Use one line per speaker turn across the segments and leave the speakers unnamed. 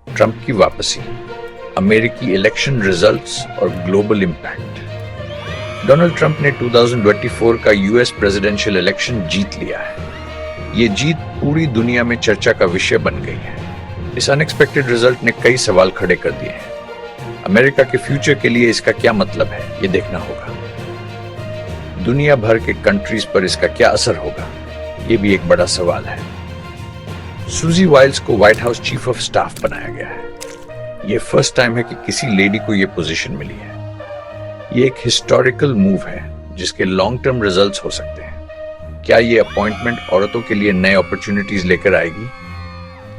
Trump की वापसी, अमेरिकी इलेक्शन रिजल्ट्स और ग्लोबल इम्पैक्ट। डोनाल्ड ट्रंप ने 2024 का यूएस प्रेसिडेंशियल इलेक्शन जीत लिया है। ये जीत पूरी दुनिया में चर्चा का विषय बन गई है। इस अनएक्सपेक्टेड रिजल्ट ने कई सवाल खड़े कर दिए हैं। अमेरिका के फ्यूचर के लिए इसका क्या मतलब है, ये देखना होगा। दुनिया भर के कंट्रीज पर इसका क्या असर होगा, ये भी एक बड़ा सवाल है। सूजी वाइल्स को white house chief of staff बनाया गया है। ये फर्स्ट टाइम है कि किसी लेडी को ये पोजीशन मिली है। ये एक हिस्टोरिकल मूव है जिसके लॉन्ग टर्म रिजल्ट्स हो सकते हैं। क्या ये अपॉइंटमेंट औरतों के लिए नए अपॉर्चुनिटीज लेकर आएगी?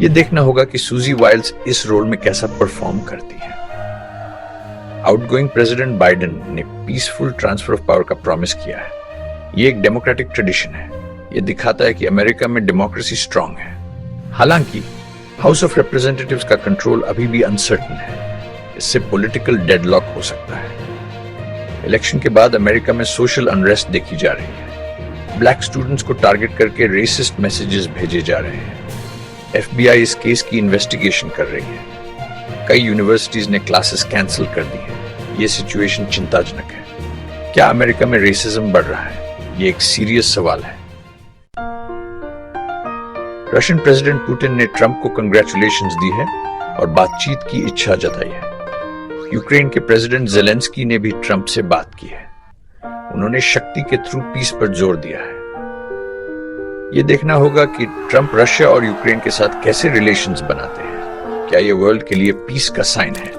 ये देखना होगा कि सूजी वाइल्स इस रोल में कैसा परफॉर्म करती है। आउटगोइंग प्रेसिडेंट बाइडेन ने पीसफुल ट्रांसफर ऑफ पावर का प्रॉमिस किया है। ये एक डेमोक्रेटिक ट्रेडिशन है। ये दिखाता है कि अमेरिका में डेमोक्रेसी स्ट्रांग है। हालांकि हाउस ऑफ रिप्रेजेंटेटिव्स का कंट्रोल अभी भी अनसर्टन है। इससे पॉलिटिकल डेडलॉक हो सकता है। इलेक्शन के बाद अमेरिका में सोशल अनरेस्ट देखी जा रही है। ब्लैक स्टूडेंट्स को टारगेट करके रेसिस्ट मैसेजेस भेजे जा रहे हैं। एफबीआई इस केस की इन्वेस्टिगेशन कर रही है। कई यूनिवर्सिटीज ने क्लासेस कैंसिल कर दी हैं। ये सिचुएशन चिंताजनक है। क्या अमेरिका में रेसिज्म बढ़ रहा है? ये एक सीरियस सवाल है। रशियन प्रेसिडेंट पुतिन ने ट्रंप को कंग्रेचुलेशंस दी है और बातचीत की इच्छा जताई है। यूक्रेन के प्रेसिडेंट जेलेंस्की ने भी ट्रंप से बात की है। उन्होंने शक्ति के थ्रू पीस पर जोर दिया है। यह देखना होगा कि ट्रंप रशिया और यूक्रेन के साथ कैसे रिलेशंस बनाते हैं। क्या यह वर्ल्ड के लिए पीस का साइन है?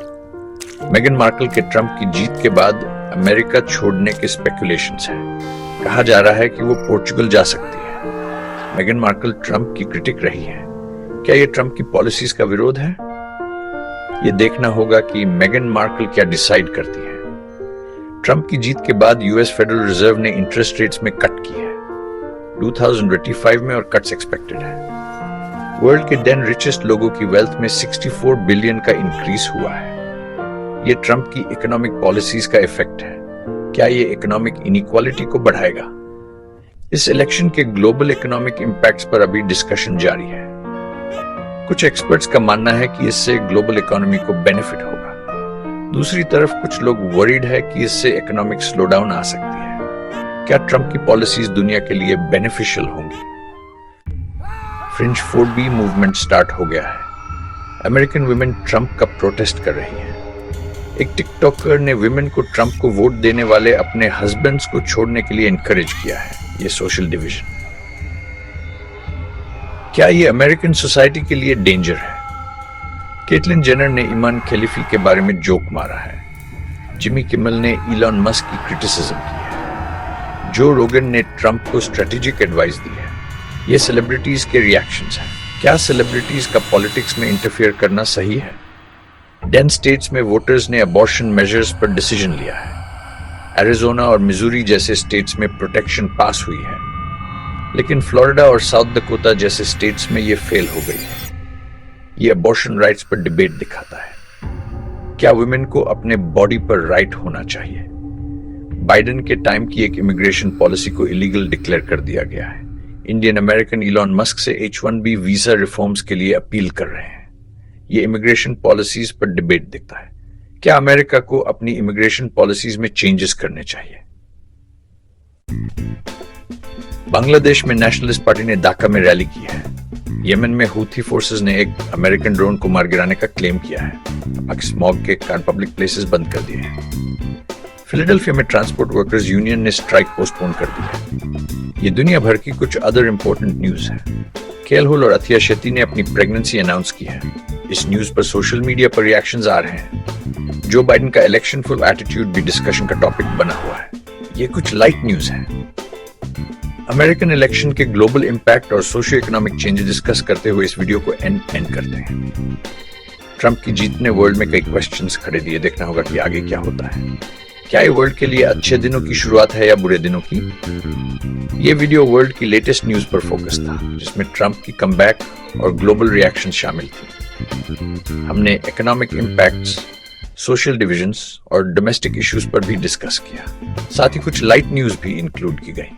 मेगन मार्कल के ट्रंप की जीत के बाद अमेरिका छोड़ने के स्पेकुलेशंस हैं। कहा जा रहा है कि वो पोर्चुगल जा सकती है। मेगन मार्कल ट्रंप की क्रिटिक रही है। क्या यह ट्रंप की पॉलिसीज का विरोध है? यह देखना होगा कि मेगन मार्कल क्या डिसाइड करती है। ट्रंप की जीत के बाद यूएस फेडरल रिजर्व ने इंटरेस्ट रेट्स में कट की है 2025 में, और कट्स एक्सपेक्टेड है। वर्ल्ड के 10 रिचेस्ट लोगों की वेल्थ में 64 बिलियन का इंक्रीज हुआ है। यह ट्रंप की इकोनॉमिक पॉलिसीज का इफेक्ट है। क्या यह इकोनॉमिक इनइक्वालिटी को बढ़ाएगा? इस इलेक्शन के ग्लोबल इकोनॉमिक इंपैक्ट्स पर अभी डिस्कशन जारी है। कुछ एक्सपर्ट्स का मानना है कि इससे ग्लोबल इकोनॉमी को बेनिफिट होगा। दूसरी तरफ कुछ लोग वरीड है कि इससे इकोनॉमिक स्लोडाउन आ सकती है। क्या ट्रंप की पॉलिसीज दुनिया के लिए बेनिफिशियल होंगी? फ्रिंज 4B मूवमेंट स्टार्ट हो गया है। अमेरिकन वुमेन ट्रंप का प्रोटेस्ट कर रही है। एक टिकटॉकर ने विमेन को ट्रंप को वोट देने वाले अपने हस्बैंड्स को छोड़ने के लिए एनकरेज किया है। ये सोशल डिवीजन। क्या ये अमेरिकन सोसाइटी के लिए डेंजर है? केटलिन जेनर ने ईमान खलीफी के बारे में जोक मारा है। जिमी किमल ने इलॉन मस्क की क्रिटिसिज्म की है। जो रोगन ने ट्रंप को स्ट्रेटेजिक एडवाइस दी है। ये सेलिब्रिटीज के रिएक्शंस हैं। क्या सेलिब्रिटीज का पॉलिटिक्स में इंटरफेयर करना सही है? 10 स्टेट्स में वोटर्स ने अबॉर्शन मेजर्स पर डिसीजन लिया है। एरिजोना और मिजूरी जैसे स्टेट्स में प्रोटेक्शन पास हुई है, लेकिन फ्लोरिडा और साउथ डकोटा जैसे स्टेट्स में ये फेल हो गई है। ये अबॉर्शन राइट्स पर डिबेट दिखाता है। क्या वुमेन को अपने बॉडी पर राइट होना चाहिए? बाइडेन के टाइम की एक इमिग्रेशन पॉलिसी को इलीगल डिक्लेयर कर दिया गया है। इंडियन अमेरिकन इलॉन मस्क से H1B वीजा रिफॉर्म्स के लिए अपील कर रहे हैं। ये इमिग्रेशन पॉलिसीज पर डिबेट दिखता है। क्या अमेरिका को अपनी इमिग्रेशन पॉलिसीज में चेंजेस करने चाहिए? बांग्लादेश में नेशनलिस्ट पार्टी ने ढाका में रैली की है। यमन में हूथी फोर्सेस ने एक अमेरिकन ड्रोन को मार गिराने का क्लेम किया है। स्मॉग के कारण पब्लिक प्लेसेस बंद कर दिए हैं। फिलाडेल्फिया में ट्रांसपोर्ट वर्कर्स यूनियन ने स्ट्राइक पोस्टपोन कर दी है। ये दुनिया भर की कुछ अदर इंपॉर्टेंट न्यूज है। केएल हुल और अथिया शेट्टी ने अपनी प्रेगनेंसी अनाउंस की है। इस न्यूज पर सोशल मीडिया पर रिएक्शंस आ रहे हैं। जो बाइडेन का इलेक्शन फुल एटीट्यूड भी डिस्कशन का टॉपिक बना हुआ है। ये कुछ लाइट न्यूज है। अमेरिकन इलेक्शन के ग्लोबल इंपैक्ट और सोशियो इकोनॉमिक चेंजेस डिस्कस करते हुए इस वीडियो को एंड करते हैं। ट्रंप की जीत ने वर्ल्ड में कई क्वेश्चंस खड़े दिए। देखना होगा कि आगे क्या होता है। क्या ये वर्ल्ड के लिए अच्छे दिनों की शुरुआत है या बुरे दिनों की? ये वीडियो वर्ल्ड की लेटेस्ट न्यूज पर फोकस था, जिसमें ट्रंप की कमबैक और ग्लोबल रिएक्शन शामिल थी। हमने इकोनॉमिक इंपैक्ट्स, सोशल डिविजन्स और डोमेस्टिक इश्यूज पर भी डिस्कस किया। साथ ही कुछ लाइट न्यूज भी इंक्लूड की गई।